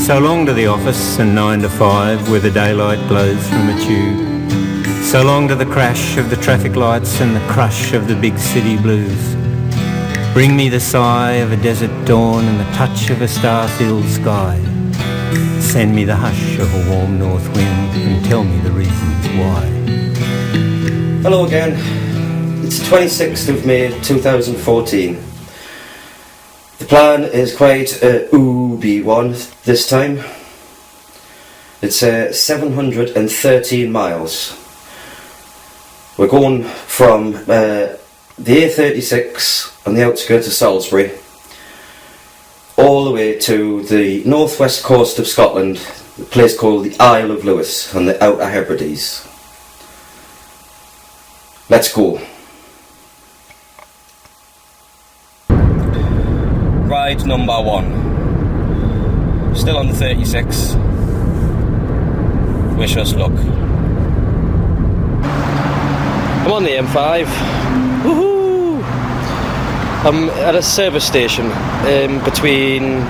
So long to the office and 9 to 5 where the daylight glows from a tube. So long to the crash of the traffic lights and the crush of the big city blues. Bring me the sigh of a desert dawn and the touch of a star-filled sky. Send me the hush of a warm north wind and tell me the reasons why. Hello again. It's the 26th of May 2014. The plan is quite a ooby one this time. It's 713 miles. We're going from the A36 on the outskirts of Salisbury all the way to the northwest coast of Scotland, a place called the Isle of Lewis on the Outer Hebrides. Let's go. Ride number 1. Still on the 36. Wish us luck. I'm on the M5. Woohoo! I'm at a service station between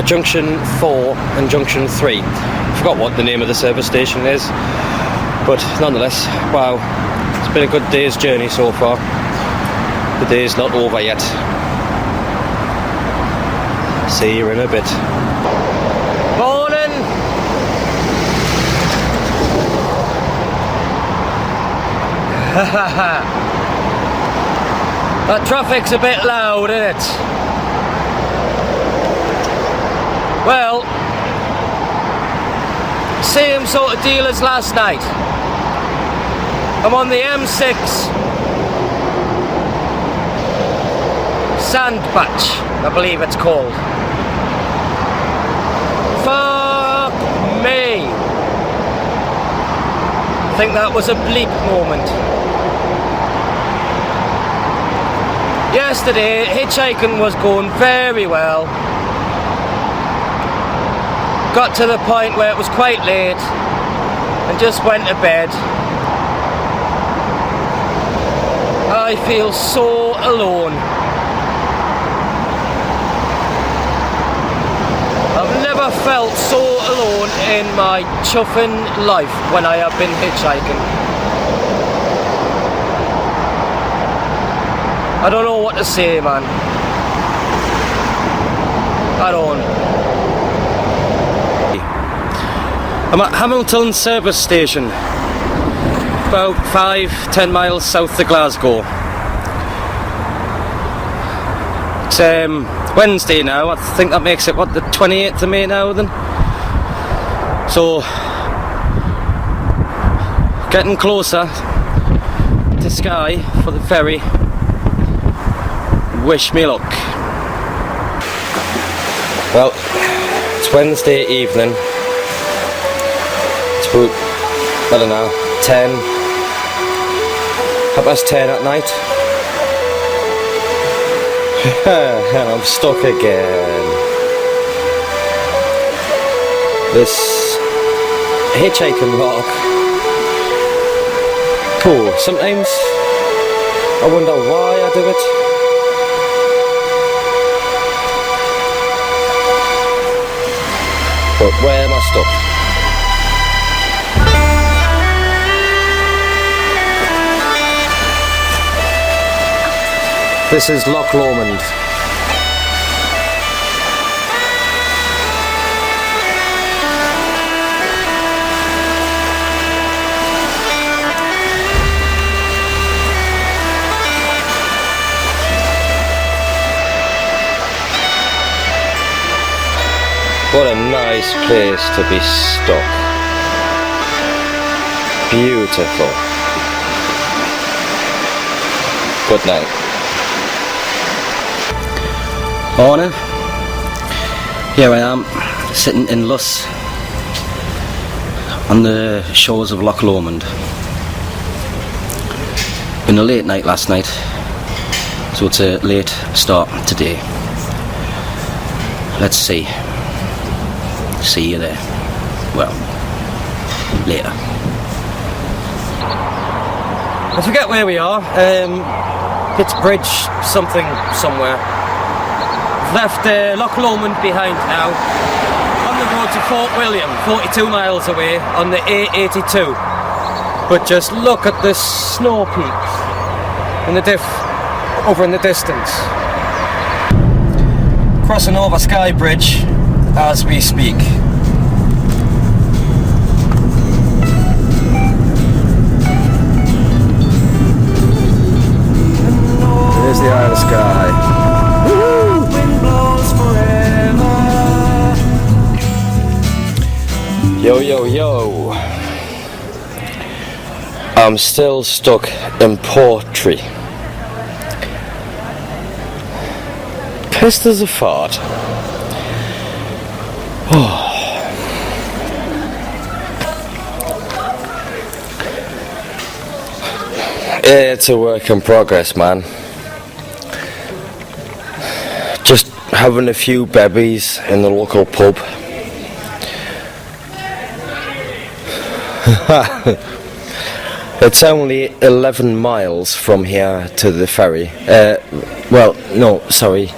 Junction 4 and Junction 3. I forgot what the name of the service station is, but nonetheless, wow, it's been a good day's journey so far. The day's not over yet. See you in a bit. Morning! That traffic's a bit loud, isn't it? Well, same sort of deal as last night. I'm on the M6 Sandbach, I believe it's called. Fuck me! I think that was a bleep moment. Yesterday, hitchhiking was going very well. Got to the point where it was quite late and just went to bed. I feel so alone. I've never felt so alone in my chuffing life when I have been hitchhiking. I don't know what to say, man. I don't. I'm at Hamilton service station, about 5-10 miles south of Glasgow. It's Wednesday now. I think that makes it, what, the 28th of May now then? So, getting closer to Skye for the ferry. Wish me luck. Well, it's Wednesday evening. It's about, I don't know, 10:30 at night. And I'm stuck again. This hitchhiking rock. Cool. Sometimes I wonder why I do it. But where am I stuck? This is Loch Lomond. What a nice place to be stuck. Beautiful. Good night. Morning. Here I am, sitting in Luss on the shores of Loch Lomond. Been a late night last night, so it's a late start today. Let's see. See you there. Well, later. I forget where we are. It's Bridge something somewhere. left Loch Lomond behind now, on the road to Fort William, 42 miles away on the A82. But just look at the snow peaks in the over in the distance. Crossing over Skye Bridge as we speak. There's the Isle of Skye. Yo, yo, yo. I'm still stuck in Portree. Pissed as a fart. Oh. It's a work in progress, man. Just having a few bevies in the local pub. It's only 11 miles from here to the ferry. Well, no, sorry.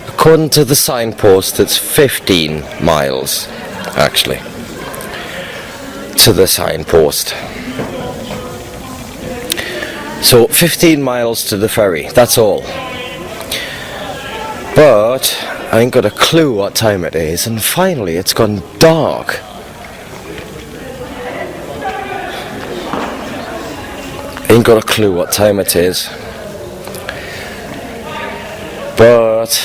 According to the signpost, it's 15 miles, actually, to the signpost. So 15 miles to the ferry, that's all. But I ain't got a clue what time it is, and finally it's gone dark. Ain't got a clue what time it is. But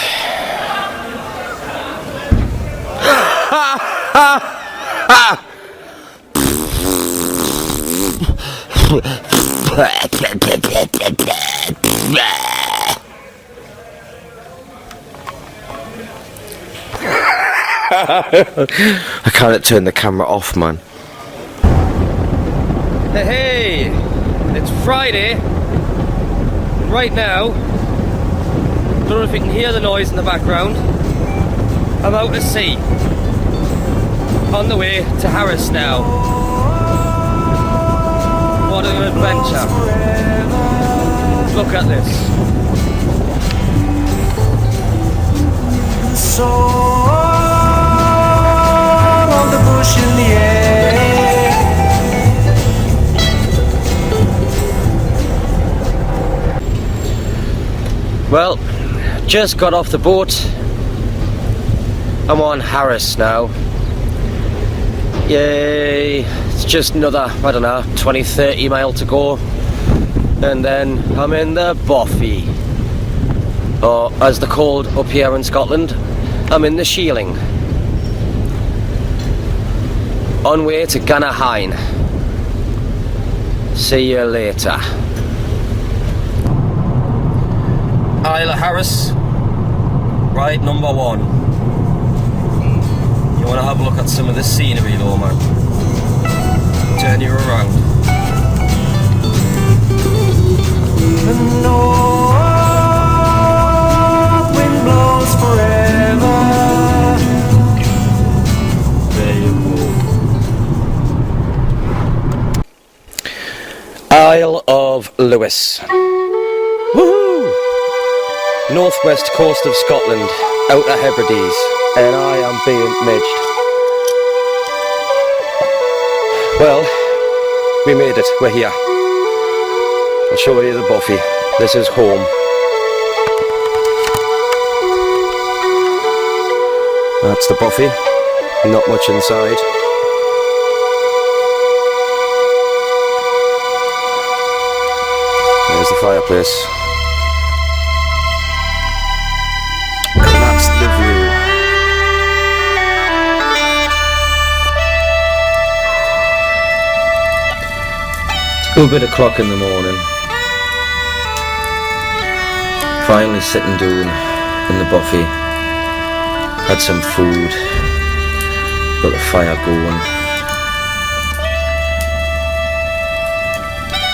I can't turn the camera off, man. Hey, it's Friday. Right now, don't know if you can hear the noise in the background. I'm out to sea. On the way to Harris now. What an adventure. Look at this. So on the bush in the air. Well, just got off the boat. I'm on Harris now. Yay, it's just another, I don't know, 20-30 mile to go. And then I'm in the Boffey. Or as they're called up here in Scotland, I'm in the Sheeling. On way to Ganahine. See you later. Isle of Harris, ride number 1. You want to have a look at some of the scenery though, man. Turn you around. The north wind blows forever. There you go. Isle of Lewis. Woohoo! Northwest coast of Scotland, Outer Hebrides, and I am being midged. Well, we made it, we're here. I'll show you the Boffey. This is home. That's the Boffey, not much inside. There's the fireplace. That's the view. 2:00 in the morning. Finally sitting down in the Boffey. Had some food. Got the fire going.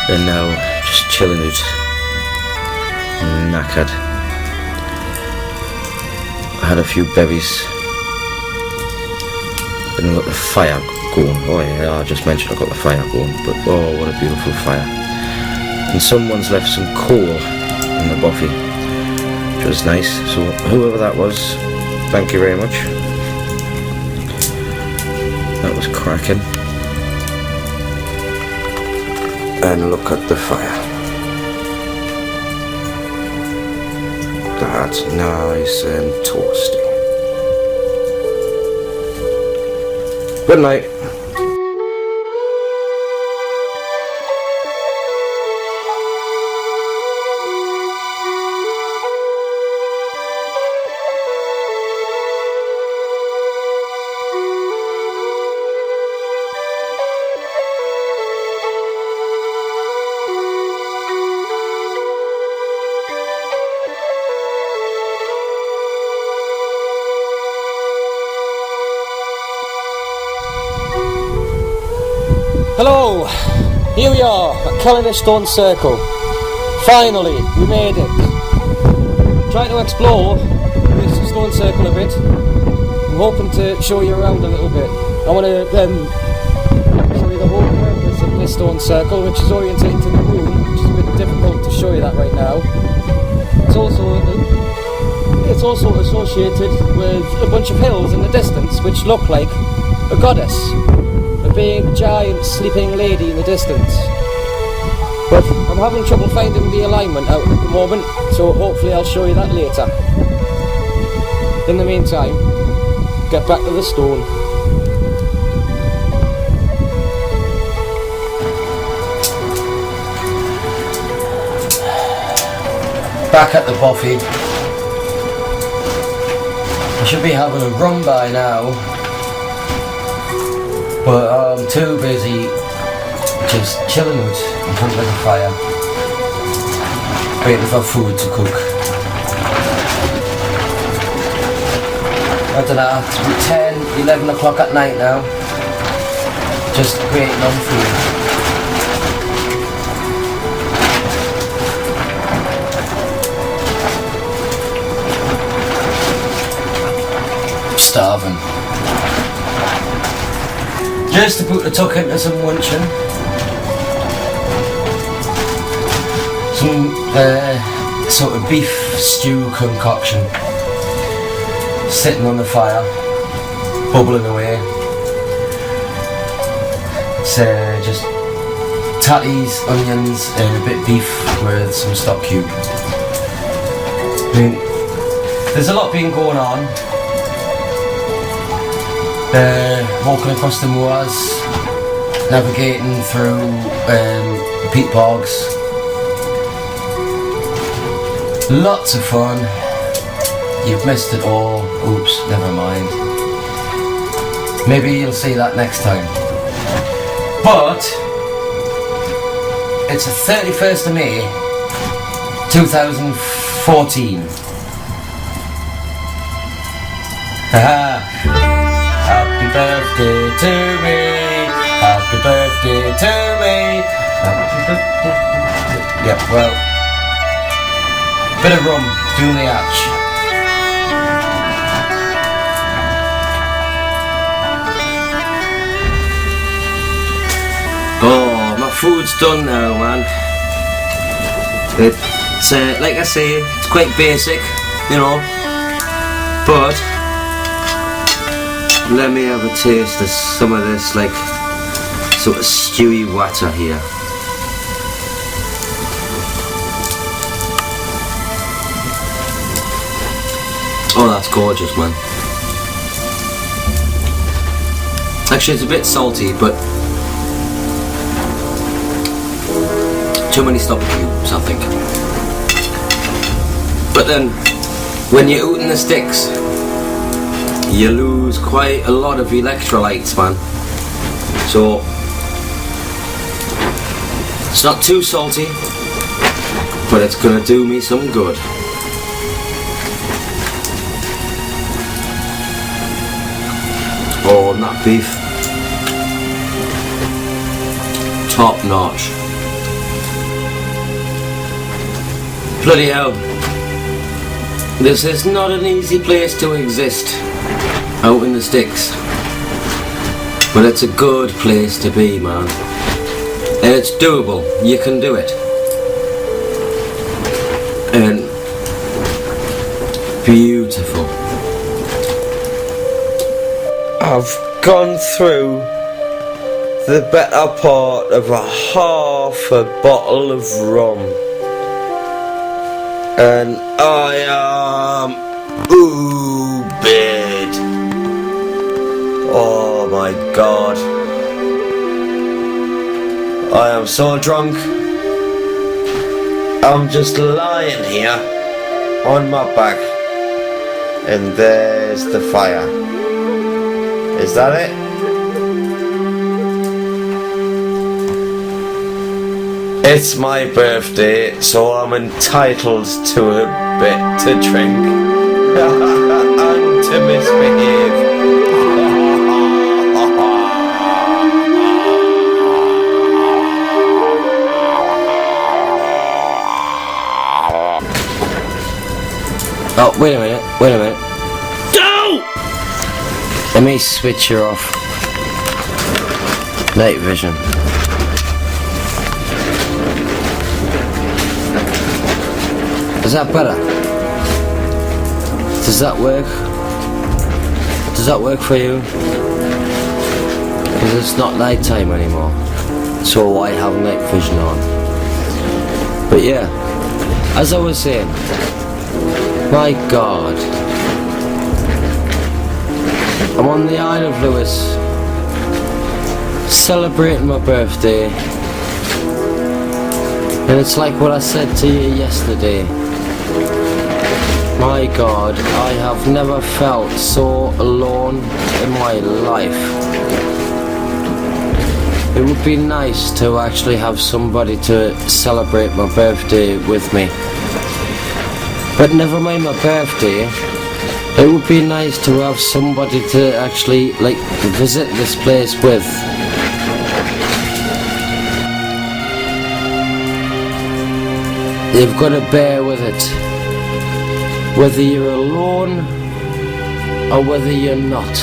And now just chilling out. Knackered. I had a few bevies. And got the fire going. Oh yeah, I just mentioned I got the fire going, but oh, what a beautiful fire. And someone's left some coal in the Boffey. was nice. So whoever that was, thank you very much. That was cracking. And look at the fire. That's nice and toasty. Good night. Hello, here we are at Calendish Stone Circle. Finally, we made it. Trying to explore this stone circle a bit. I'm hoping to show you around a little bit. I want to show you the whole purpose of this stone circle, which is orientated to the moon, which is a bit difficult to show you that right now. It's also associated with a bunch of hills in the distance, which look like a goddess. A big, giant, sleeping lady in the distance. But I'm having trouble finding the alignment out at the moment, so hopefully I'll show you that later. In the meantime, get back to the stone. Back at the buffet. I should be having a run by now, but I'm too busy just chilling out in front of the fire, waiting for food to cook. I don't know, it's 10, 11 o'clock at night now, just waiting on food. Starving. Just about to tuck into some luncheon. Some sort of beef stew concoction. Sitting on the fire, bubbling away. It's just tatties, onions, and a bit of beef with some stock cube. I mean, there's a lot being going on. Walking across the moors, navigating through the peat bogs. Lots of fun. You've missed it all. Oops, never mind. Maybe you'll see that next time. But it's the 31st of May 2014. Haha. Happy birthday to me, happy birthday to me, happy birthday. Yeah, well, bit of rum, doing the hatch. Oh, my food's done now, man. It's, like I say, it's quite basic, you know, but let me have a taste of some of this, like, sort of stewy water here. Oh, that's gorgeous, man. Actually, it's a bit salty, but too many stock cubes, I think. But then, when you're eating the sticks, you lose quite a lot of electrolytes, man. So it's not too salty, but it's gonna do me some good. Oh, and that beef, top notch. Bloody hell, this is not an easy place to exist out in the sticks, but it's a good place to be, man, and it's doable. You can do it, and beautiful. I've gone through the better part of half a bottle of rum, and I am bed. Oh my god, I am so drunk. I'm just lying here on my back, and there's the fire. Is that it? It's my birthday, so I'm entitled to a bit to drink and to misbehave. Oh, wait a minute. No! Let me switch her off. Night vision. Is that better? Does that work? Does that work for you? Because it's not night time anymore, so I have night vision on. But yeah, as I was saying, my god, I'm on the Isle of Lewis, celebrating my birthday, and it's like what I said to you yesterday. My god, I have never felt so alone in my life. It would be nice to actually have somebody to celebrate my birthday with me. But never mind my birthday, it would be nice to have somebody to actually visit this place with. You've got to bear with it. Whether you're alone or whether you're not.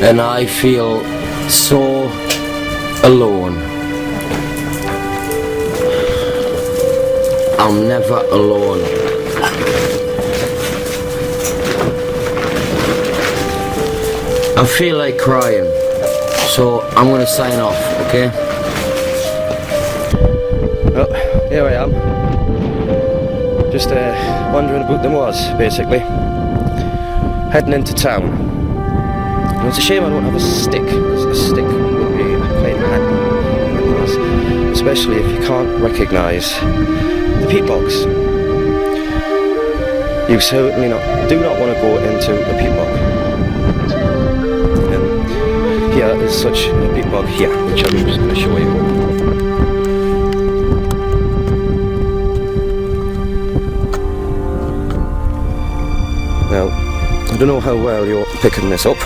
And I feel so alone. I'm never alone. I feel like crying, so I'm gonna sign off, okay? Well, here I am. Just wandering about the moors, basically. Heading into town. And it's a shame I don't have a stick, because a stick would be quite handy in the moors, especially if you can't recognise the peat bogs. You certainly do not want to go into a peat bog. Here is such a peat bog here, which I'm just going to show you. Now, I don't know how well you're picking this up,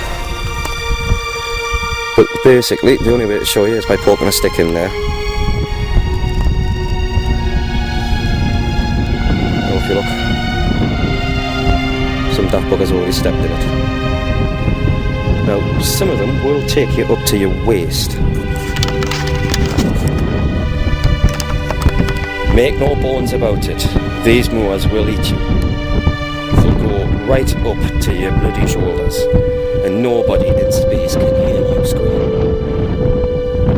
but basically the only way to show you is by poking a stick in there. Now if you look, some daft bugger's already stepped in it. Now, some of them will take you up to your waist. Make no bones about it, these moors will eat you. Right up to your bloody shoulders, and nobody in space can hear you scream.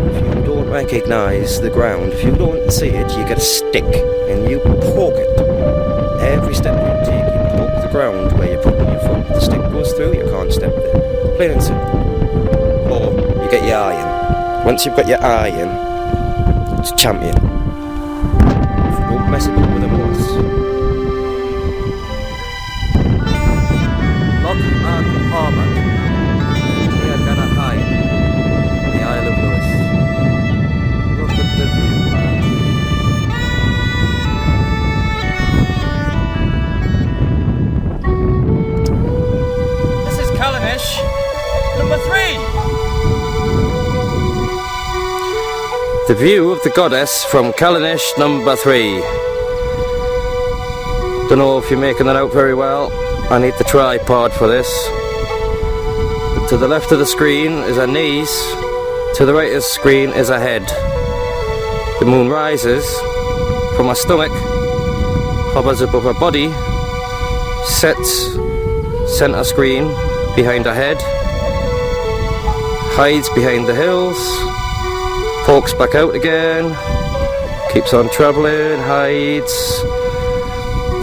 If you don't recognise the ground, if you don't see it, you get a stick and you poke it. Every step you take, you poke the ground where you're putting your foot. If the stick goes through, you can't step there. Plain and simple. Or you get your eye in. Once you've got your eye in, it's champion. Don't mess it up with a moss. Harbour. We are gonna hide in the Isle of Lewis. Look at the view, man. This is Callanish number 3. The view of the goddess from Callanish number 3. Don't know if you're making that out very well. I need the tripod for this. To the left of the screen is her knees, to the right of the screen is her head. The moon rises from my stomach, hovers above her body, sets centre screen behind her head, hides behind the hills, pokes back out again, keeps on travelling, hides,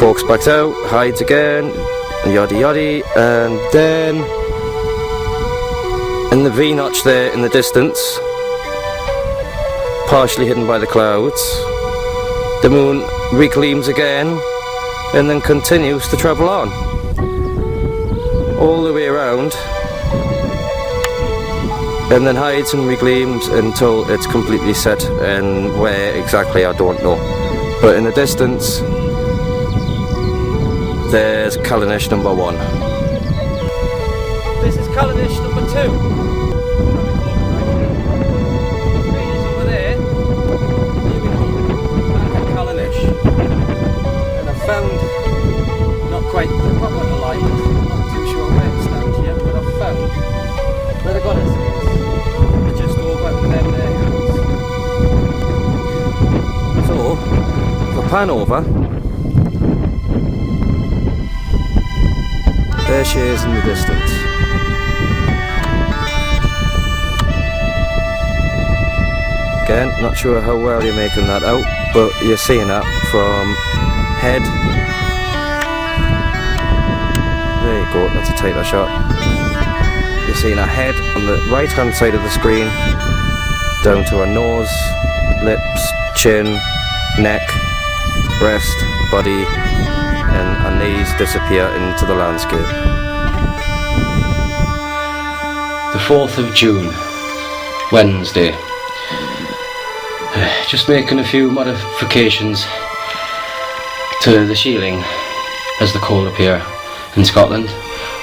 pokes back out, hides again, and yaddy yaddy, and then in the V-notch there in the distance, partially hidden by the clouds, the moon regleams again and then continues to travel on all the way around, and then hides and regleams until it's completely set, and where exactly I don't know. But in the distance there's Callanish number 1. This is Callanish number 2. Over there, here we go, back at Callanish. And I found not quite the proper alignment, I'm not too sure where it stands here, but I've found where the goddess is, just over them there hills. So, if I pan over, there she is in the distance. Again, not sure how well you're making that out, but you're seeing that from head. There you go, that's a tighter shot. You're seeing her head on the right hand side of the screen, down to her nose, lips, chin, neck, breast, body, and her knees disappear into the landscape. The 4th of June, Wednesday. Just making a few modifications to the shieling, as they call up here in Scotland,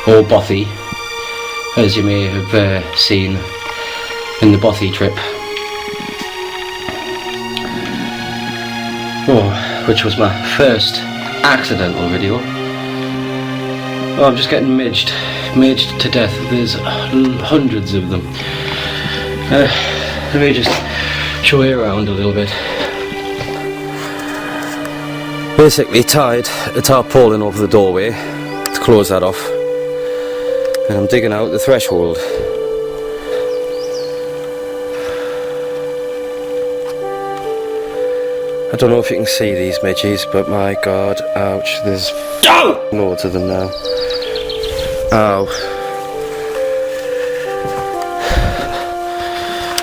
or bothy, as you may have seen in the bothy trip. Which was my first accidental video. I'm just getting midged to death. There's hundreds of them. Let me just show you around a little bit. Basically tied a tarpaulin over the doorway to close that off, and I'm digging out the threshold. I don't know if you can see these midges, but my god, ouch, there's loads of them now. Ow.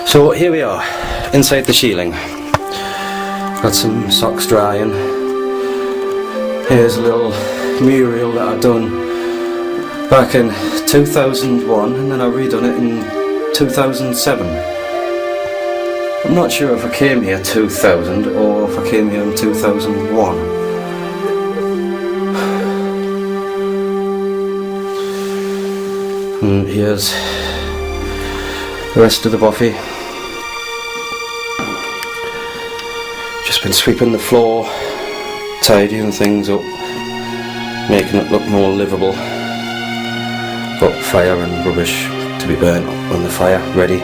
So here we are, inside the shieling. Got some socks drying. Here's a little mural that I've done back in 2001, and then I redone it in 2007. I'm not sure if I came here 2000 or if I came here in 2001. And here's the rest of the bothy. Just been sweeping the floor, tidying things up, making it look more livable. Got fire and rubbish to be burnt on the fire, ready.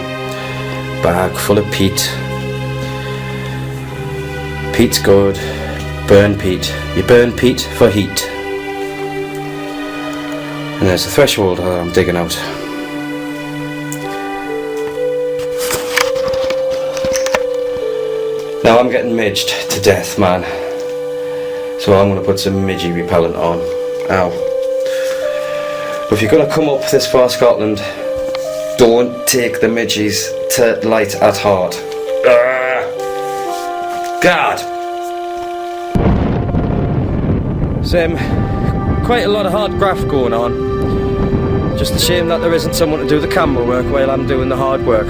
Bag full of peat. Peat's good. Burn peat. You burn peat for heat. And there's the threshold that I'm digging out. Now I'm getting midged to death, man. So I'm going to put some midgie repellent on. Ow. But if you're going to come up this far Scotland, don't take the midges to light at heart. God! So, quite a lot of hard graft going on. Just a shame that there isn't someone to do the camera work while I'm doing the hard work.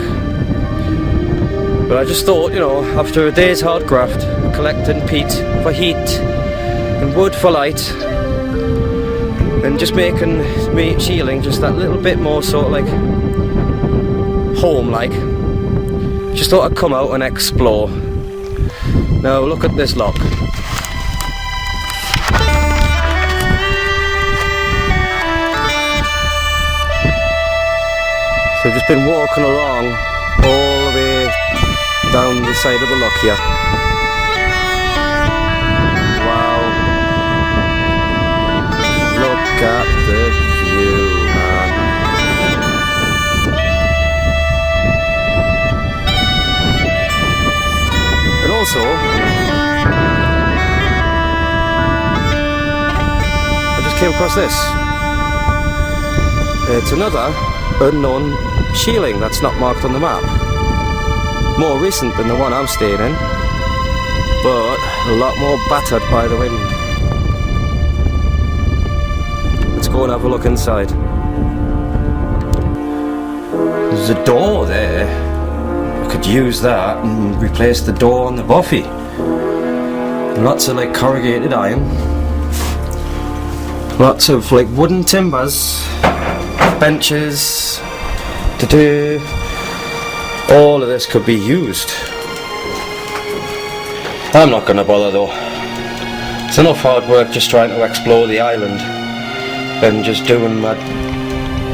But I just thought, you know, after a day's hard graft, collecting peat for heat and wood for light, and just making me shieling just that little bit more sort of like home-like, just thought I'd come out and explore. Now look at this lock. So I've just been walking along all the way down the side of the lock here. Wow. came across this. It's another unknown shieling that's not marked on the map. More recent than the one I'm staying in, but a lot more battered by the wind. Let's go and have a look inside. There's a door there. I could use that and replace the door on the Buffy. Lots of like corrugated iron. Lots of like wooden timbers, benches, all of this could be used. I'm not gonna bother though. It's enough hard work just trying to explore the island and just doing my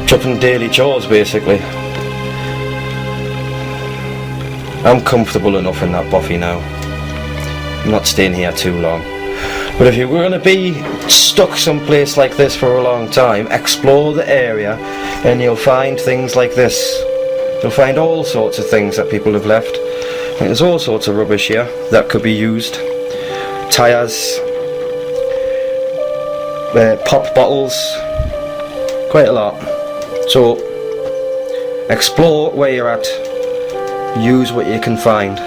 chopping daily chores basically. I'm comfortable enough in that Buffy now. I'm not staying here too long. But if you were going to be stuck someplace like this for a long time, explore the area and you'll find things like this. You'll find all sorts of things that people have left. And there's all sorts of rubbish here that could be used. Tyres, pop bottles, quite a lot. So explore where you're at, use what you can find.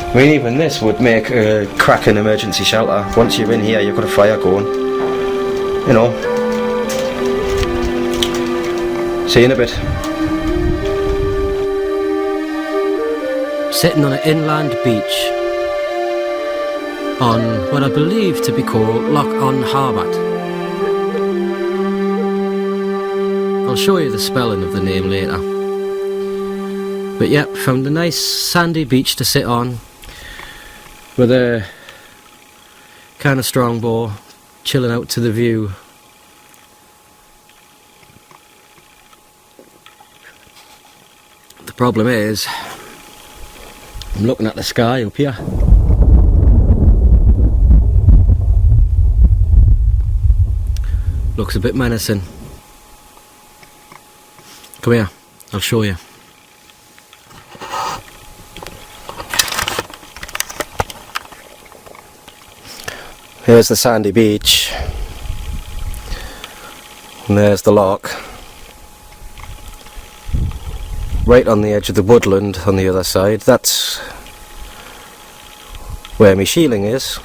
I mean, even this would make a cracking emergency shelter. Once you're in here, you've got a fire going. You know. See you in a bit. Sitting on an inland beach on what I believe to be called Loch on Harbat. I'll show you the spelling of the name later. But yep, found a nice sandy beach to sit on with a kind of strongbow, chilling out to the view. The problem is, I'm looking at the sky up here. Looks a bit menacing. Come here, I'll show you. Here's the sandy beach, and there's the loch, right on the edge of the woodland on the other side. That's where my shieling is.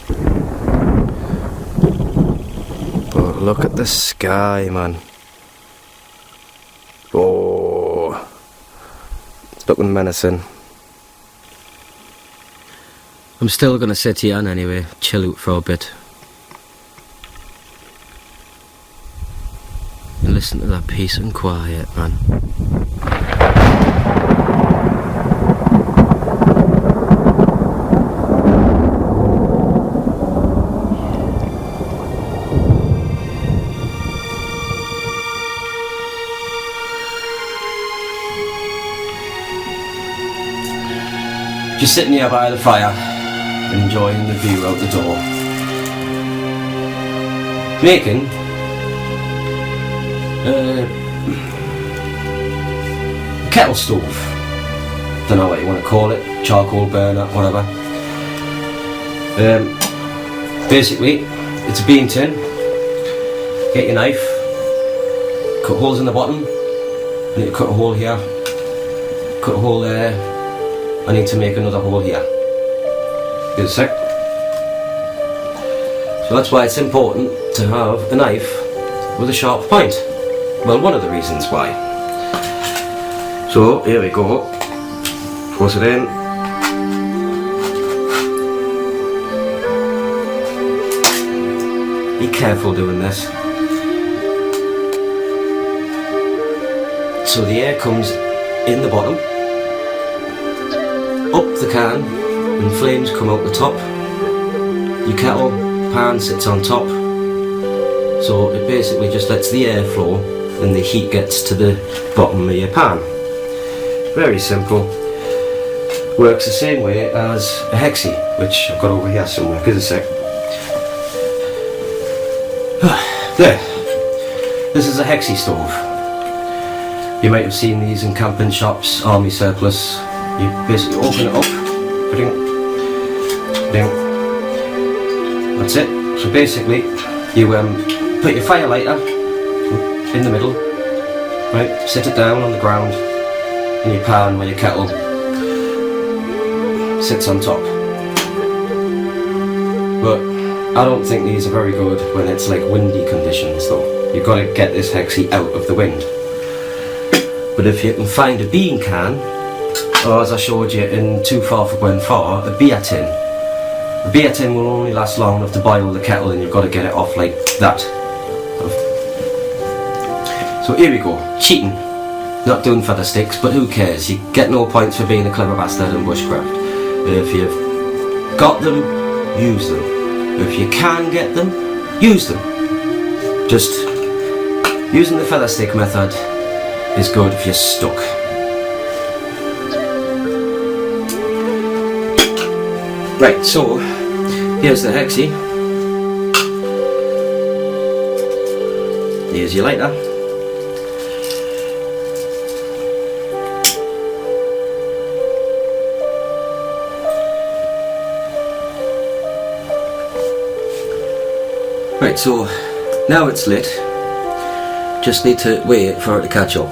But look at the sky, man. Oh, it's looking menacing. I'm still going to sit here and anyway, chill out for a bit. And listen to that peace and quiet, man. Just sitting here by the fire, enjoying the view out the door. Making kettle stove. Don't know what you want to call it, charcoal burner, whatever. Basically, it's a bean tin. Get your knife, cut holes in the bottom. I need to cut a hole here, cut a hole there. I need to make another hole here. Give it a sec. So that's why it's important to have a knife with a sharp point. Well, one of the reasons why. So here we go. Force it in. Be careful doing this. So the air comes in the bottom, up the can, and flames come out the top. Your kettle pan sits on top, so it basically just lets the air flow and the heat gets to the bottom of your pan. Very simple. Works the same way as a Hexi, which I've got over here somewhere. Give it a sec. There. This is a Hexi stove. You might have seen these in camping shops, army surplus. You basically open it up, ding, ding. That's it. So basically, you put your fire lighter in the middle, right? Sit it down on the ground in your pan where your kettle sits on top. But I don't think these are very good when it's like windy conditions though. You've got to get this hexie out of the wind. But if you can find a bean can, or as I showed you in Too Far for Gwen Far, a beer tin. A beer tin will only last long enough to boil the kettle, and you've got to get it off like that. So here we go, cheating. Not doing feather sticks, but who cares? You get no points for being a clever bastard in bushcraft. If you've got them, use them. If you can get them, use them. Just using the feather stick method is good if you're stuck. Right, so here's the hexie. Here's your lighter. Right, so now it's lit. Just need to wait for it to catch up.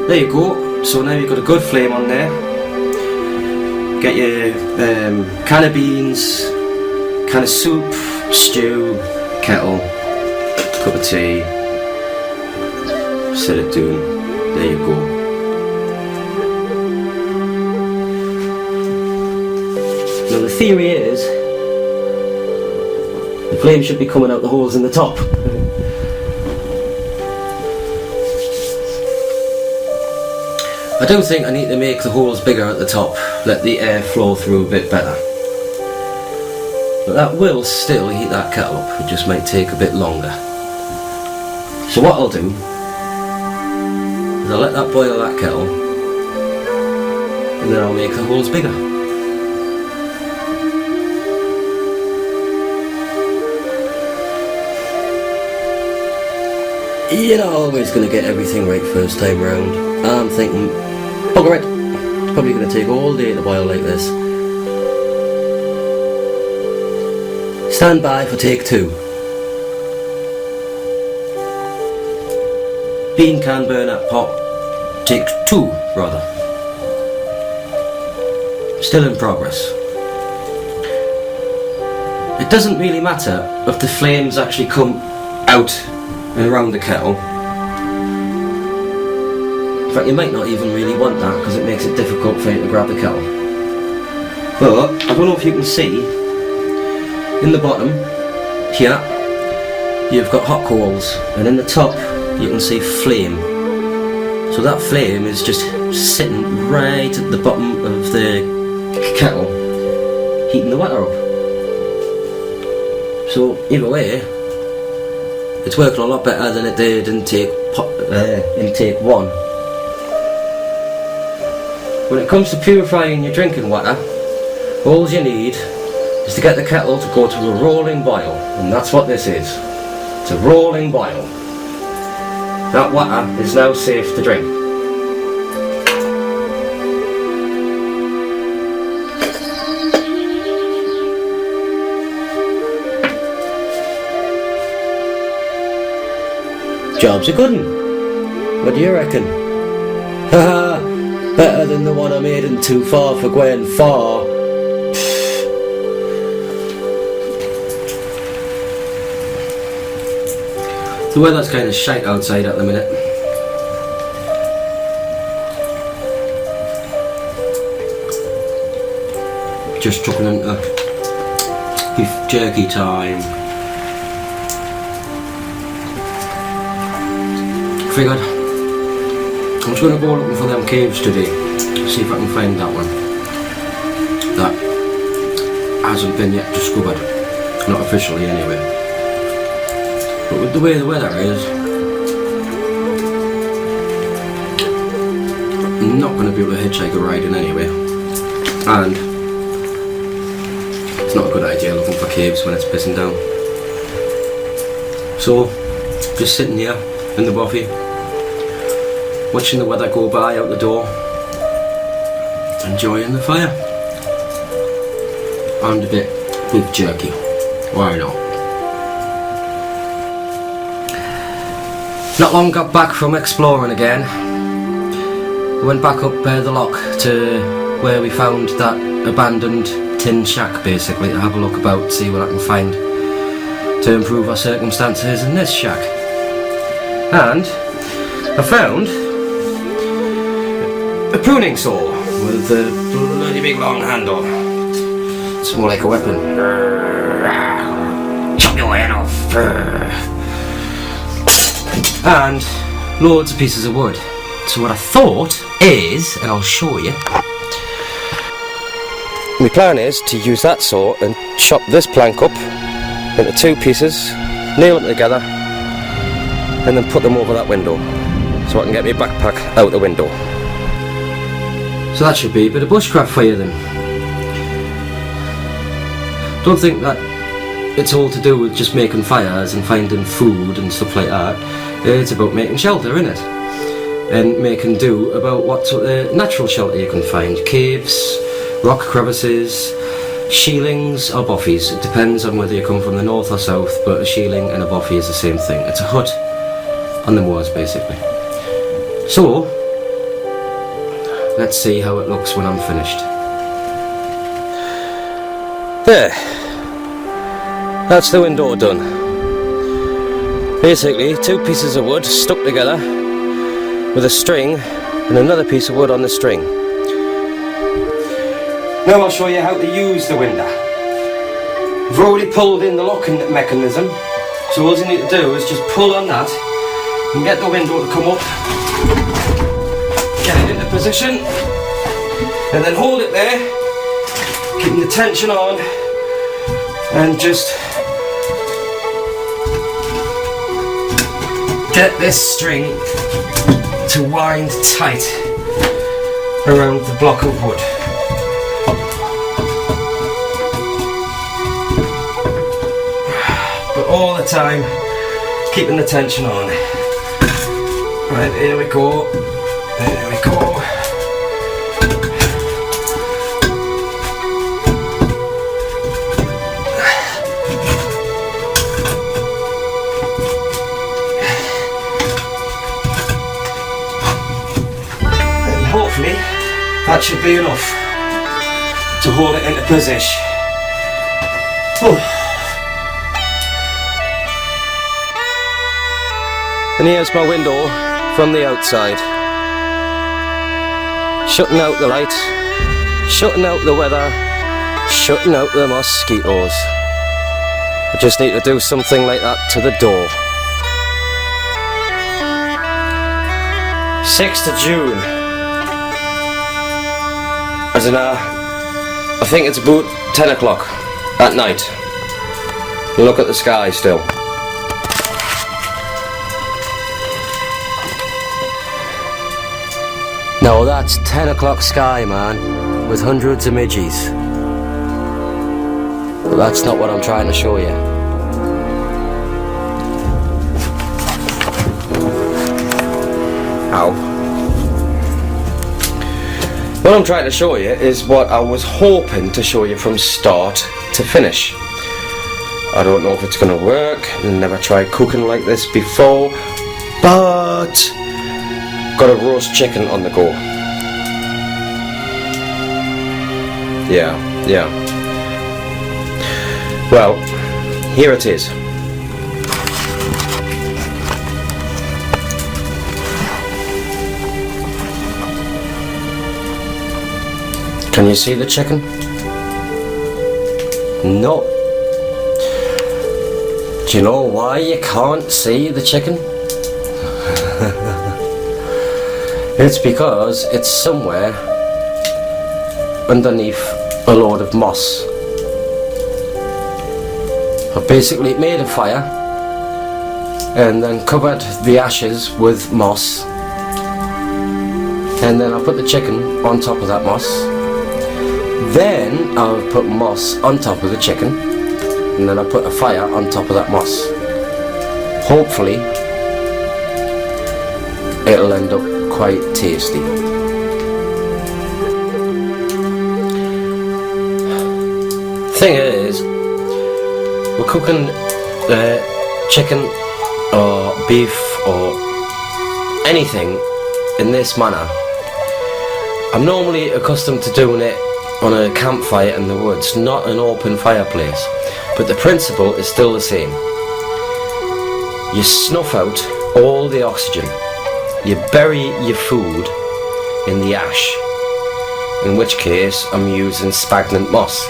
There you go. So now you've got a good flame on there. Get your can of beans, can of soup, stew, kettle, cup of tea. Set it down. There you go. Now the theory is the flame should be coming out the holes in the top. I don't think I need to make the holes bigger at the top, let the air flow through a bit better. But that will still heat that kettle up, it just might take a bit longer. So what I'll do is I'll let that boil that kettle, and then I'll make the holes bigger. You're not always going to get everything right first time round. I'm thinking, bugger it, it's probably going to take all day to boil like this. Stand by for take 2. Bean can burner pot, take 2 rather. Still in progress. It doesn't really matter if the flames actually come out and around the kettle. In fact, you might not even really want that because it makes it difficult for you to grab the kettle. But I don't know if you can see, in the bottom here you've got hot coals, and in the top you can see flame. So that flame is just sitting right at the bottom of the kettle, heating the water up. So either way, it's working a lot better than it did in take 1. When it comes to purifying your drinking water, all you need is to get the kettle to go to a rolling boil, and that's what this is. It's a rolling boil. That water is now safe to drink. Job's a good one. What do you reckon? Haha, better than the one I made in Too Far for Gwen Far. The weather's kind of shite outside at the minute. Just chucking into beef jerky time. Figured I'm just going to go looking for them caves today, see if I can find that one that hasn't been yet discovered, not officially anyway. But with the way the weather is, I'm not going to be able to hitchhike a ride in anyway, and it's not a good idea looking for caves when it's pissing down. So, just sitting here in the bothy, watching the weather go by out the door, enjoying the fire, and a bit beef jerky. Why not? Not long got back from exploring again. Went back up the lock to where we found that abandoned tin shack, basically, to have a look about, see what I can find to improve our circumstances in this shack. And I found a pruning saw with a bloody big long handle. It's more like a weapon. Chop your head off. And loads of pieces of wood. So what I thought is, and I'll show you, my plan is to use that saw and chop this plank up into 2 pieces, nail them together, and then put them over that window so I can get my backpack out the window. So that should be a bit of bushcraft for you then. Don't think that it's all to do with just making fires and finding food and stuff like that. It's about making shelter, innit? And making do about what sort of natural shelter you can find. Caves, rock crevices, shielings or boffies. It depends on whether you come from the north or south, but a shieling and a boffie is the same thing. It's a hut on the moors, basically. So, let's see how it looks when I'm finished. There. That's the window done. Basically, 2 pieces of wood stuck together with a string and another piece of wood on the string. Now I'll show you how to use the window. I've already pulled in the locking mechanism, so all you need to do is just pull on that and get the window to come up, get it into position, and then hold it there, keeping the tension on, and just get this string to wind tight around the block of wood. But all the time keeping the tension on. Right, here we go. There we go. Hopefully that should be enough to hold it into position. And here's my window from the outside. Shutting out the light, shutting out the weather, shutting out the mosquitoes. I just need to do something like that to the door. 6th of June. I don't know, I think it's about 10 o'clock at night. Look at the sky still. Now that's 10 o'clock sky, man, with hundreds of midges. But that's not what I'm trying to show you. Ow. What I'm trying to show you is what I was hoping to show you from start to finish. I don't know if it's going to work, never tried cooking like this before, but got a roast chicken on the go. Yeah. Well, here it is. Can you see the chicken? No. Do you know why you can't see the chicken? It's because it's somewhere underneath a load of moss. I've basically made a fire and then covered the ashes with moss, and then I put the chicken on top of that moss. Then I'll put moss on top of the chicken, and then I put a fire on top of that moss. Hopefully it'll end up quite tasty. Thing is, we're cooking chicken or beef or anything in this manner, I'm normally accustomed to doing it on a campfire in the woods, not an open fireplace, but the principle is still the same. You snuff out all the oxygen, you bury your food in the ash, in which case I'm using sphagnum moss.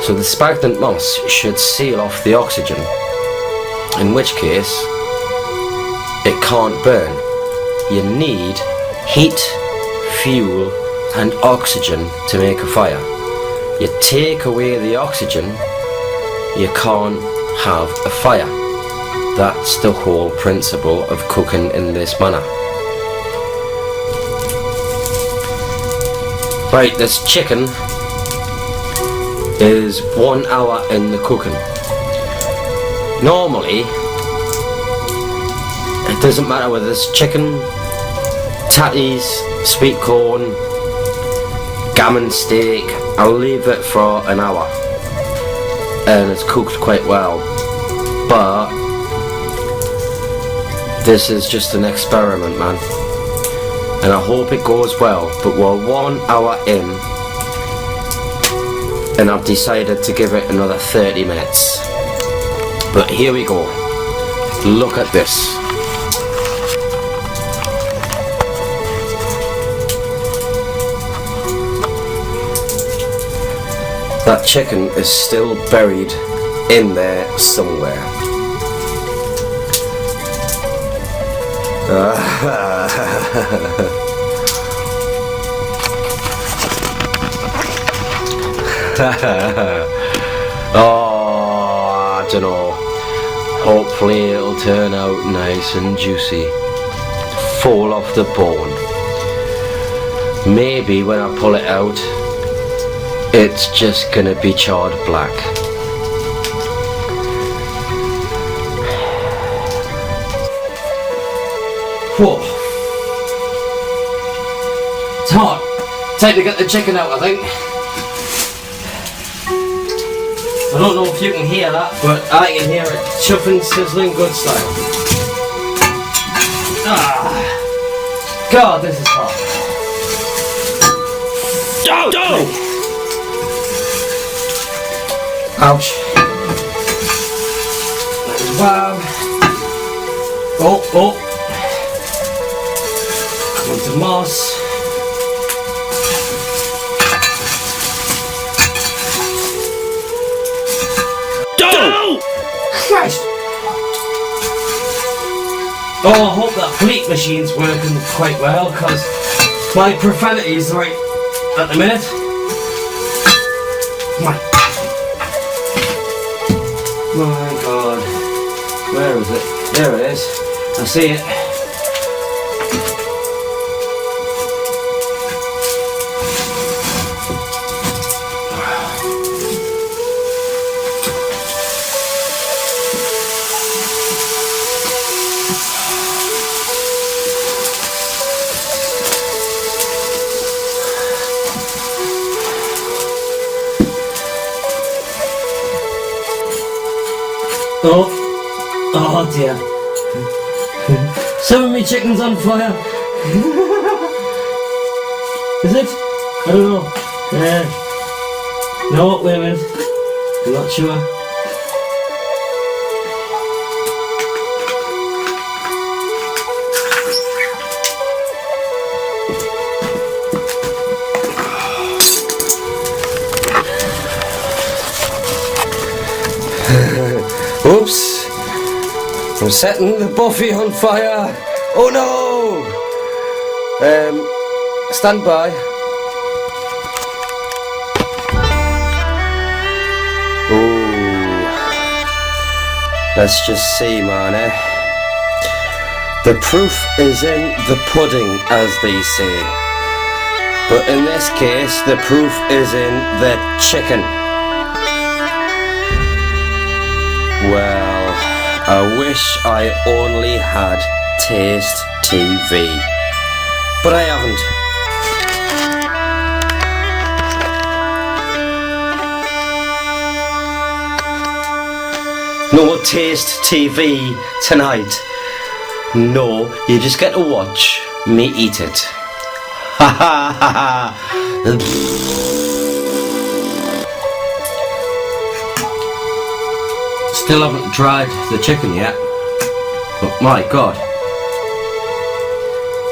So the sphagnum moss should seal off the oxygen, in which case it can't burn. You need heat, fuel and oxygen to make a fire. You take away the oxygen, you can't have a fire. That's the whole principle of cooking in this manner. Right, this chicken is 1 hour in the cooking. Normally, it doesn't matter whether it's chicken, tatties, sweet corn, gammon steak, I'll leave it for an hour and it's cooked quite well. But this is just an experiment, man, and I hope it goes well. But we're 1 hour in and I've decided to give it another 30 minutes. But here we go. Look at this. That chicken is still buried in there somewhere. Oh, I don't know. Hopefully it'll turn out nice and juicy. Fall off the bone. Maybe when I pull it out, it's just gonna be charred black. Whoa. It's hot. Time to get the chicken out, I think. I don't know if you can hear that, but I can hear it chuffing, sizzling, good style. Ah. God, this is hot. Oh! Ouch. Wow. Oh. Onto moss. Go! Christ! Oh, I hope that bleep machine's working quite well, because my profanity is right at the minute. My God, where is it? There it is. I see it. Oh dear. Some of me chicken's on fire. Is it? I don't know. No, wait a minute. I'm not sure. Oops! I'm setting the Buffy on fire! Oh no! Stand by. Ooh. Let's just see, man, eh? The proof is in the pudding, as they say. But in this case, the proof is in the chicken. Well, I wish I only had Taste TV, but I haven't. No Taste TV tonight. No, you just get to watch me eat it. Ha ha ha ha. Still haven't tried the chicken yet, but my god,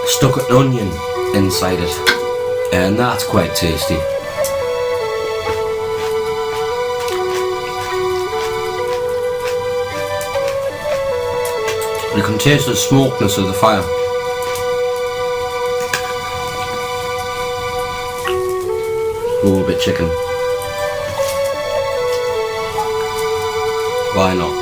stuck an onion inside it, and that's quite tasty. You can taste the smokiness of the fire. Oh, a bit chicken. Why not?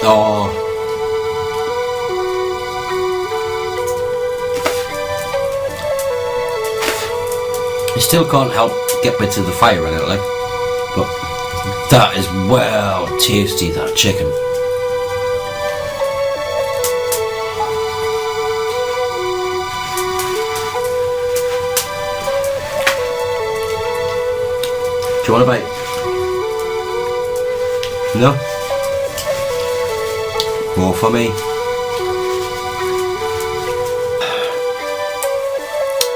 Oh. I still can't help get bits of the fire in it, like, but that is well tasty, that chicken. Do you want a bite? No? More for me.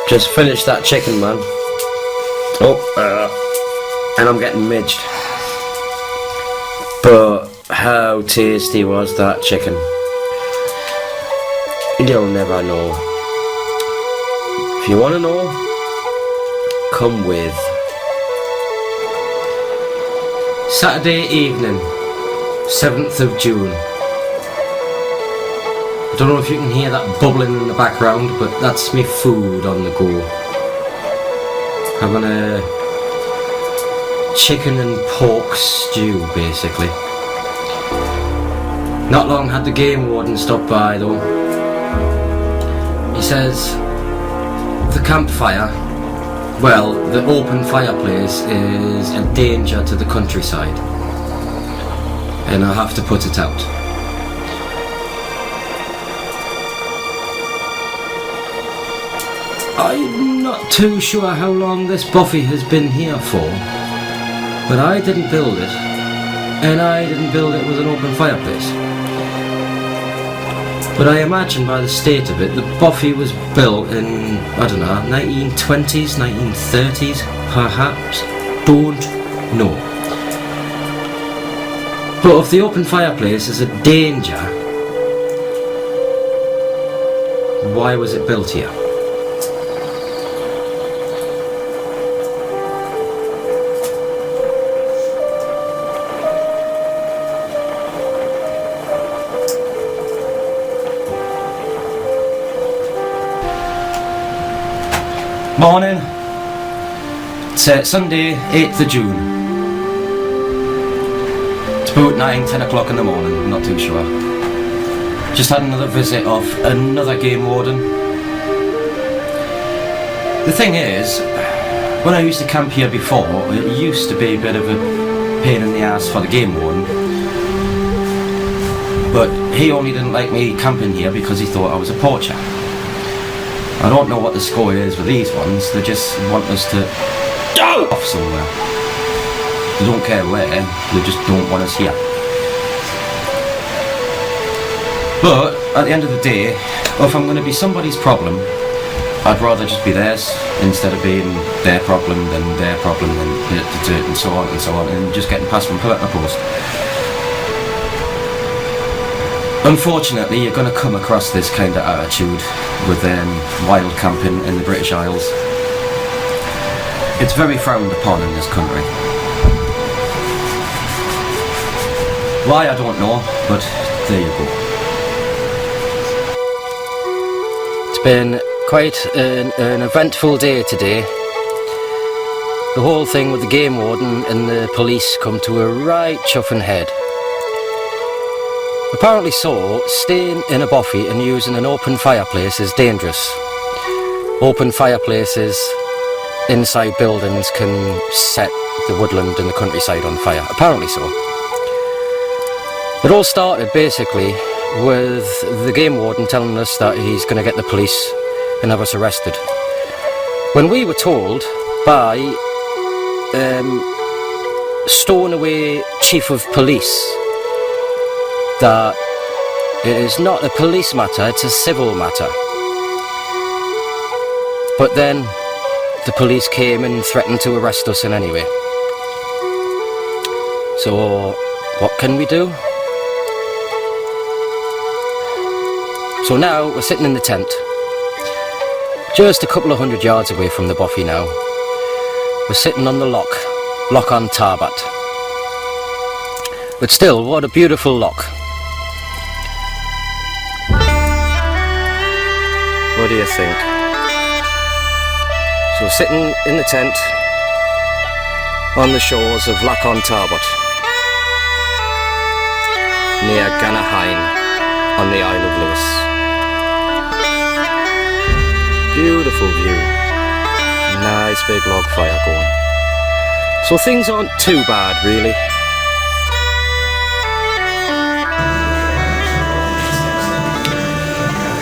Just finished that chicken, man. Oh, and I'm getting midged. But how tasty was that chicken? You'll never know. If you want to know, come with. Saturday evening, 7th of June. I don't know if you can hear that bubbling in the background, but that's me food on the go. Having a chicken and pork stew, basically. Not long had the game warden stop by though. He says the campfire, well, the open fireplace is a danger to the countryside, and I have to put it out. I'm not too sure how long this Buffy has been here for, but I didn't build it, and I didn't build it with an open fireplace. But I imagine by the state of it, the Buffy was built in, I don't know, 1920s, 1930s, perhaps, don't know. But if the open fireplace is a danger, why was it built here? Morning. It's Sunday, 8th of June. It's about 9-10 o'clock in the morning, I'm not too sure. Just had another visit of another game warden. The thing is, when I used to camp here before, it used to be a bit of a pain in the ass for the game warden. But he only didn't like me camping here because he thought I was a poacher. I don't know what the score is with these ones, they just want us to go off somewhere. They don't care where, they just don't want us here. But, at the end of the day, if I'm going to be somebody's problem, I'd rather just be theirs, instead of being their problem, and so on and so on, and just getting passed from pillar to post. Unfortunately, you're going to come across this kind of attitude with wild camping in the British Isles. It's very frowned upon in this country. Why, I don't know, but there you go. It's been quite an eventful day today. The whole thing with the game warden and the police come to a right chuffing head. Apparently so, staying in a bothy and using an open fireplace is dangerous. Open fireplaces inside buildings can set the woodland and the countryside on fire. Apparently so. It all started basically with the game warden telling us that he's going to get the police and have us arrested. When we were told by Stornoway Chief of Police that it is not a police matter, it's a civil matter. But then the police came and threatened to arrest us in any way. So what can we do? So now we're sitting in the tent, just a couple of 100 yards away from the Boffey now. We're sitting on the lock on Tarbat. But still, what a beautiful lock. What do you think? So sitting in the tent on the shores of Loch on Tarbat, near Ganahine on the Isle of Lewis. Beautiful view. Nice big log fire going. So things aren't too bad really.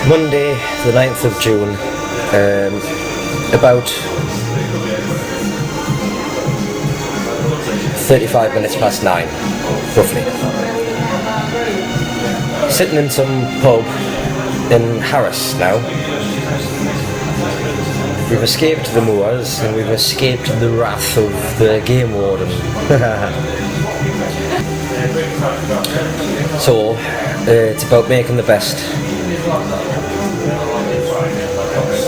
Monday the 9th of June, about 35 minutes past 9, roughly. Sitting in some pub in Harris now. We've escaped the moors and we've escaped the wrath of the game warden. So, it's about making the best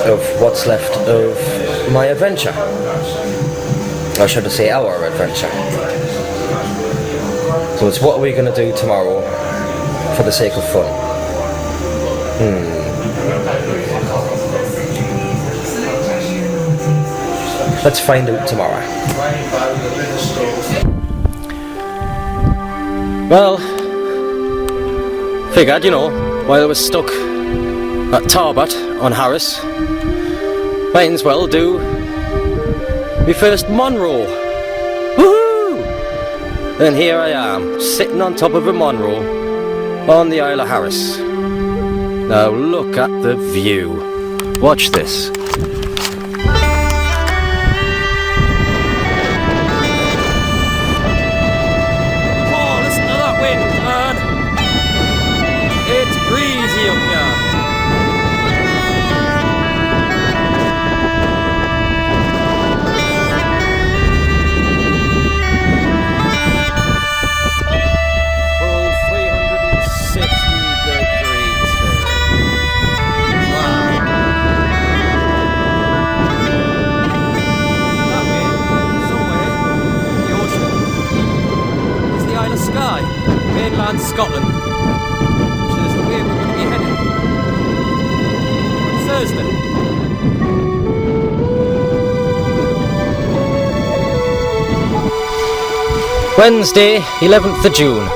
of what's left of my adventure. Or should I say our adventure. So it's what are we going to do tomorrow for the sake of fun? Let's find out tomorrow. Well, figured, while I was stuck at Tarbat on Harris, might as well do my first Monroe. Woohoo! And here I am, sitting on top of a Monroe on the Isle of Harris. Now look at the view. Watch this. It's breezy up here. Full 360 degrees. Wow. That way, somewhere, the ocean, is the Isle of Skye, mainland Scotland. We're going to be heading on Thursday. Wednesday, 11th of June.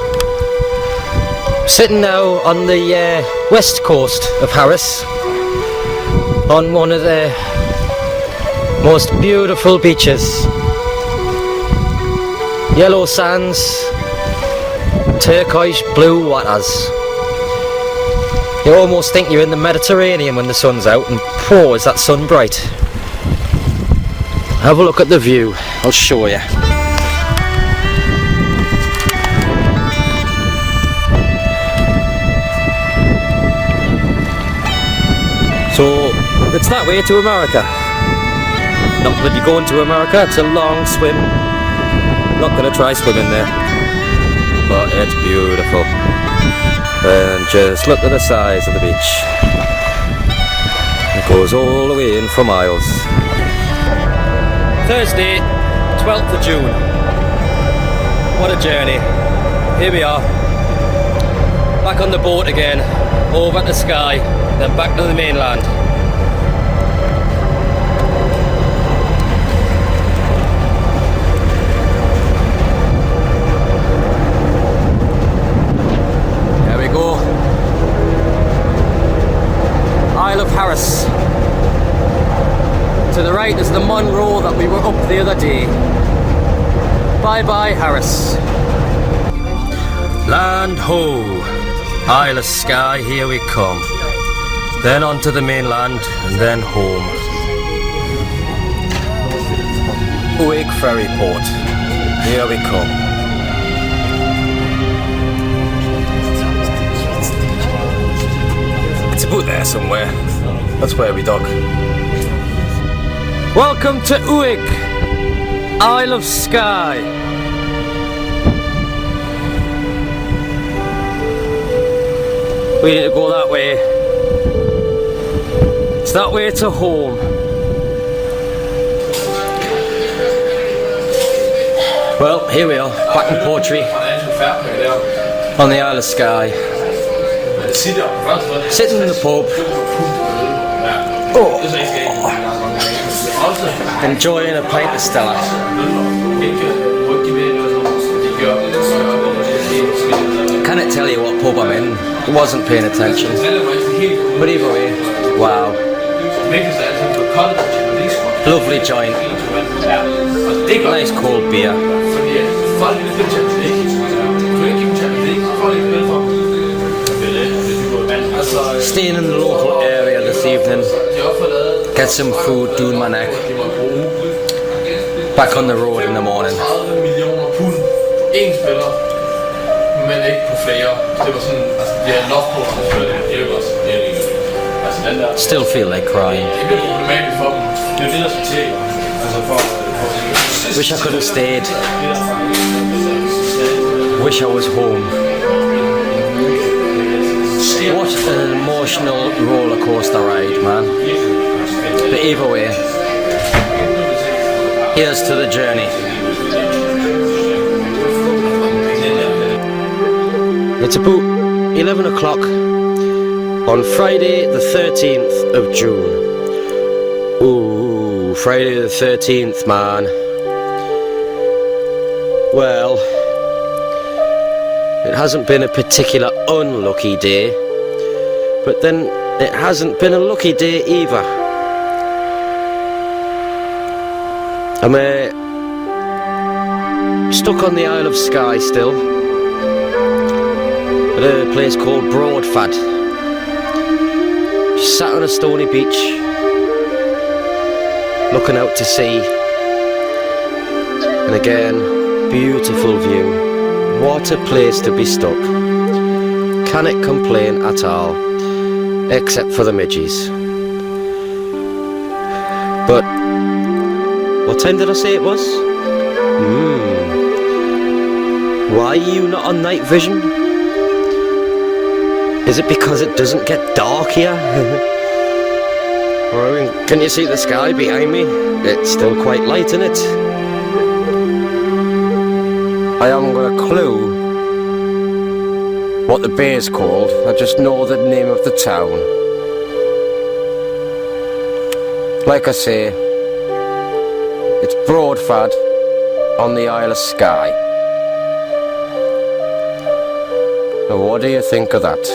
Sitting now on the west coast of Harris, on one of the most beautiful beaches. Yellow sands, turquoise blue waters. You almost think you're in the Mediterranean when the sun's out, and oh, is that sun bright. Have a look at the view, I'll show you. So, it's that way to America. Not that you're going to America, it's a long swim. Not going to try swimming there, but it's beautiful. And just look at the size of the beach. It goes all the way in for miles. Thursday, 12th of June. What a journey. Here we are. Back on the boat again, over to Skye, then back to the mainland. Isle of Harris. To the right is the Monroe that we were up the other day. Bye bye Harris. Land ho! Isle of Skye, here we come. then onto the mainland, and then home. Uig Ferry Port. Here we come. It's about there somewhere. That's where we dock. Welcome to Uig, Isle of Skye. We need to go that way. It's that way to home. Well, here we are, back in Portree, on the Isle of Skye. Sitting in the pub. Oh. Enjoying a pint of Stella. Can't tell you what pub I'm in. Wasn't paying attention. But either way, wow. Lovely joint. Nice cold beer. Staying in the local area this evening. Get some food, doing my neck. Back on the road in the morning. Still feel like crying. Wish I could have stayed. Wish I was home. What an emotional roller coaster ride, man. But either way, here's to the journey. It's about 11 o'clock on Friday the 13th of June. Ooh, Friday the 13th, man. Well, it hasn't been a particular unlucky day, but then it hasn't been a lucky day either. I'm stuck on the Isle of Skye still, at a place called Broadford. Just sat on a stony beach, looking out to sea, and again, beautiful view. What a place to be stuck. Cannot complain at all, except for the midges. But what time did I say it was? Why are you not on night vision? Is it because it doesn't get dark here? Can you see the sky behind me? It's still quite light, isn't it? I haven't got a clue what the bay is called. I just know the name of the town. Like I say, it's Broadford on the Isle of Skye. Now what do you think of that?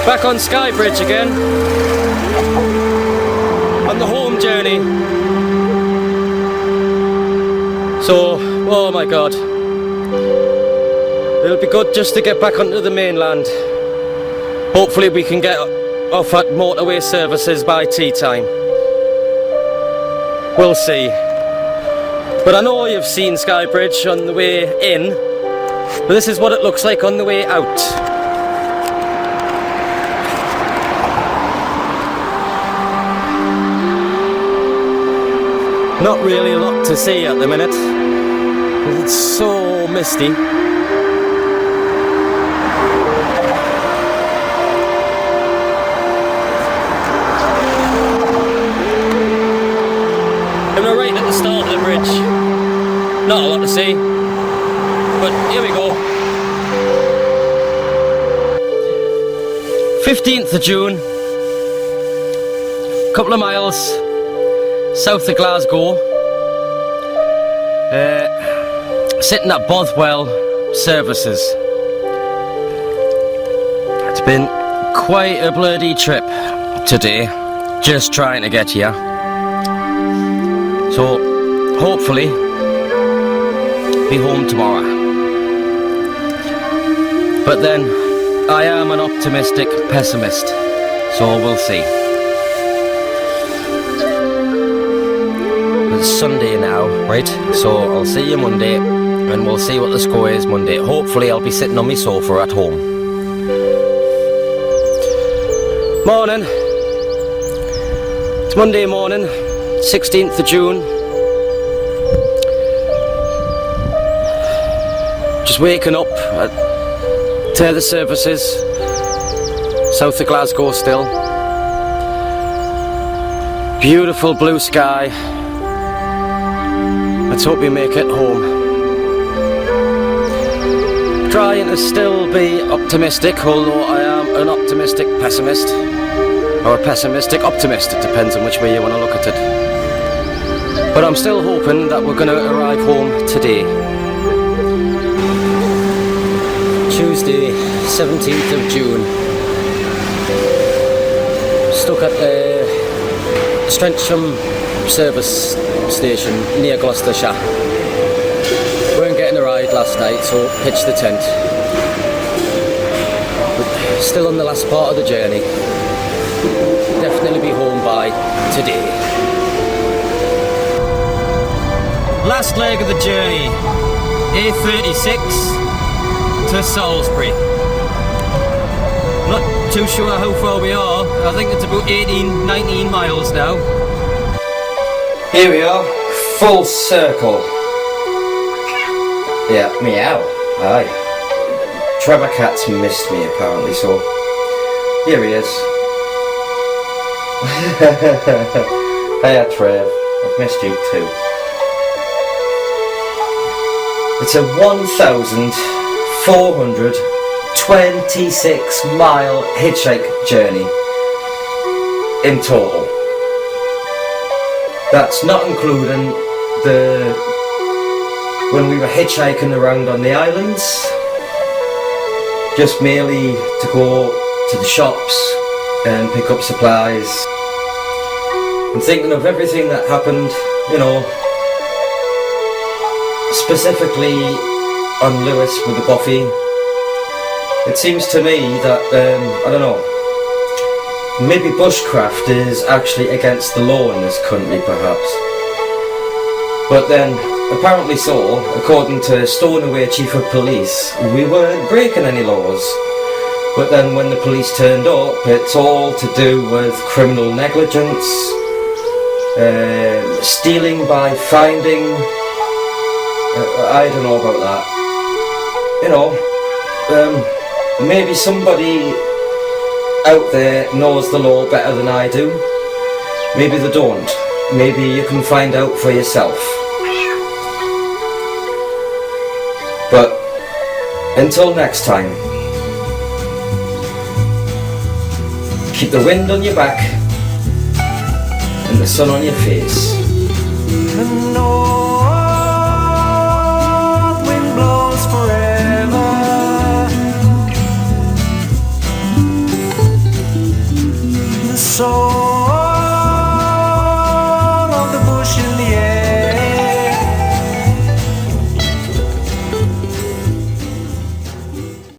Back on Skye Bridge again, on the home journey. So, oh my god, it'll be good just to get back onto the mainland. Hopefully we can get off at motorway services by tea time. We'll see. But I know you've seen Skye Bridge on the way in, but this is what it looks like on the way out. Not really a lot to see at the minute. It's so misty. And we're right at the start of the bridge. Not a lot to see, but here we go. 15th of June. Couple of miles south of Glasgow, sitting at Bothwell, services. It's been quite a bloody trip today, just trying to get here. So, hopefully, be home tomorrow. But then, I am an optimistic pessimist, so we'll see. It's Sunday now, right? So I'll see you Monday, and we'll see what the score is Monday. Hopefully I'll be sitting on my sofa at home. Morning. It's Monday morning, 16th of June. Just waking up to the services, south of Glasgow still. Beautiful blue sky. Let's hope we make it home. Trying to still be optimistic, although I am an optimistic pessimist. Or a pessimistic optimist, it depends on which way you want to look at it. But I'm still hoping that we're going to arrive home today. Tuesday, 17th of June. Stuck at Strencham service station near Gloucestershire. Weren't getting a ride last night, so pitched the tent. But still on the last part of the journey. Definitely be home by today. Last leg of the journey, A36 to Salisbury. Not too sure how far we are. I think it's about 18, 19 miles now. Here we are, full circle. Yeah, meow. Aye. Trevor Cat's missed me apparently, so here he is. Hiya Trev, I've missed you too. It's a 1,426 mile hitchhike journey in total. That's not including when we were hitchhiking around on the islands, just merely to go to the shops and pick up supplies. And thinking of everything that happened, you know, specifically on Lewis with the Buffy, it seems to me that, I don't know, maybe bushcraft is actually against the law in this country, perhaps. But then, apparently so, according to Stornoway Chief of Police, we weren't breaking any laws. But then when the police turned up, it's all to do with criminal negligence, stealing by finding, I don't know about that. You know, maybe somebody out there knows the law better than I do. Maybe they don't. Maybe you can find out for yourself. But until next time, keep the wind on your back and the sun on your face.